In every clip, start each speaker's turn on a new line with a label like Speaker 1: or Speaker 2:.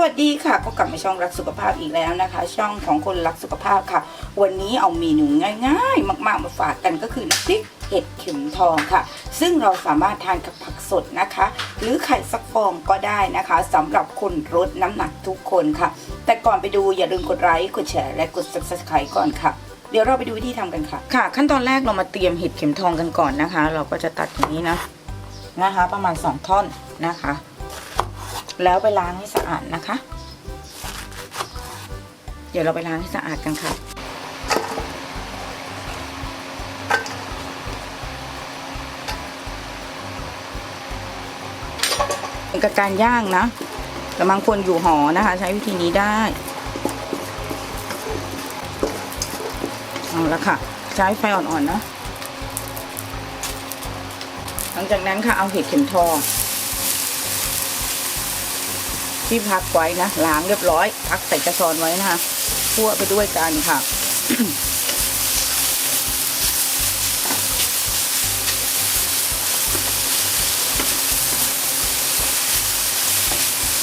Speaker 1: วัสดีค่ะก็กลับมาช่องรักสุขภาพอีกแล้วนะคะช่องของคนรักสุขภาพค่ะวันนี้เอาเมนูง่ายๆมากๆมาฝากกันก็คือน้ำพริกเห็ดเข็มทองค่ะซึ่งเราสามารถทานกับผักสดนะคะหรือไข่สักฟองก็ได้นะคะสำหรับคนลดน้ำหนักทุกคนค่ะแต่ก่อนไปดูอย่าลืมกดไลค์กดแชร์และกด Subscribe ก่อนค่ะเดี๋ยวเราไปดูวิธีทำกันค่ะขั้นตอนแรกเรามาเตรียมเห็ดเข็มทองกันก่อนนะคะเราก็จะตัดอย่างนี้นะคะประมาณ2ท่อนนะคะแล้วไปล้างให้สะอาดนะคะเดี๋ยวเราไปล้างให้สะอาดกันค่ะเป็นการย่างนะแต่บางคนอยู่หอนะคะใช้วิธีนี้ได้เอาละค่ะใช้ไฟอ่อนๆนะหลังจากนั้นค่ะเอาเห็ดเข็มทองที่พักไว้นะล้างเรียบร้อยพักใส่กระชอนไว้นะคะคั่วไปด้วยกันค่ะ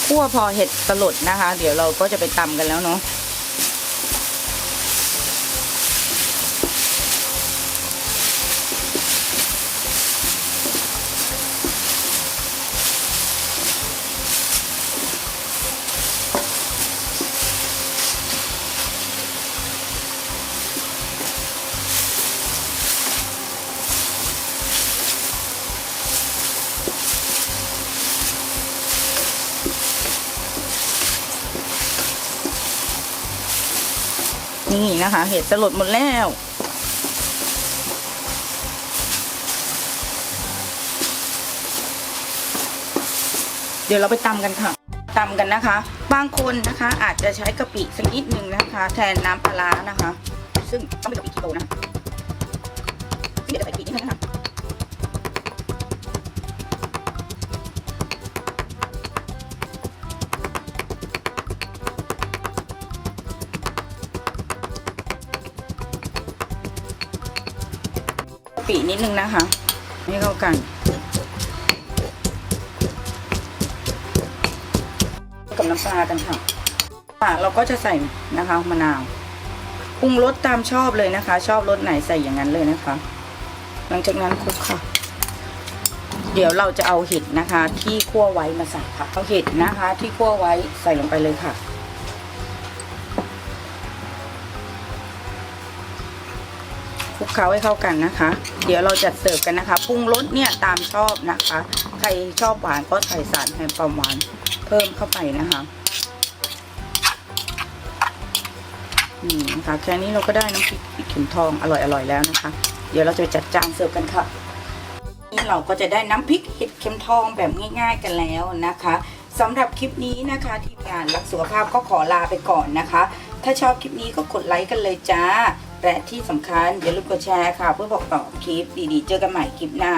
Speaker 1: คั่วพอเห็ดสลดนะคะเดี๋ยวเราก็จะไปตำกันแล้วเนาะนี่นะคะเห็ดสลดหมดแล้วเดี๋ยวเราไปตำกันค่ะตำกันนะคะบางคนนะคะอาจจะใช้กะปิสักนิดหนึ่งนะคะแทนน้ำปลาร้านะคะซึ่งต้องเป็นกะปิคีโตนะเดี๋ยวจะใส่กะปินิดนึงนะคะกะปินิดนึงนะคะให้เข้ากันกับน้ำปลากันค่ะเราก็จะใส่นะคะมะนาวปรุงรสตามชอบเลยนะคะชอบรสไหนใส่อย่างนั้นเลยนะคะหลังจากนั้นคลุกค่ะเดี๋ยวเราจะเอาเห็ดนะคะที่คั่วไว้มาใส่ค่ะเอาเห็ดนะคะที่คั่วไว้ใส่ลงไปเลยค่ะคลุกเคล้าให้เข้ากันนะคะเดี๋ยวเราจัดเสิร์ฟกันนะคะปรุงรสเนี่ยตามชอบนะคะใครชอบหวานก็ใส่สารแทนความหวานเพิ่มเข้าไปนะคะนี่นะคะแค่นี้เราก็ได้น้ำพริกเข็มทองอร่อยแล้วนะคะเดี๋ยวเราจะจัดจานเสิร์ฟกันค่ะนี่เราก็จะได้น้ำพริกเห็ดเข็มทองแบบง่ายๆกันแล้วนะคะสำหรับคลิปนี้นะคะทีมงานรักสุขภาพก็ขอลาไปก่อนนะคะถ้าชอบคลิปนี้ก็กดไลค์กันเลยจ้าและที่สำคัญอย่าลืมกดแชร์ค่ะเพื่อบอกต่อคลิปดีๆเจอกันใหม่คลิปหน้า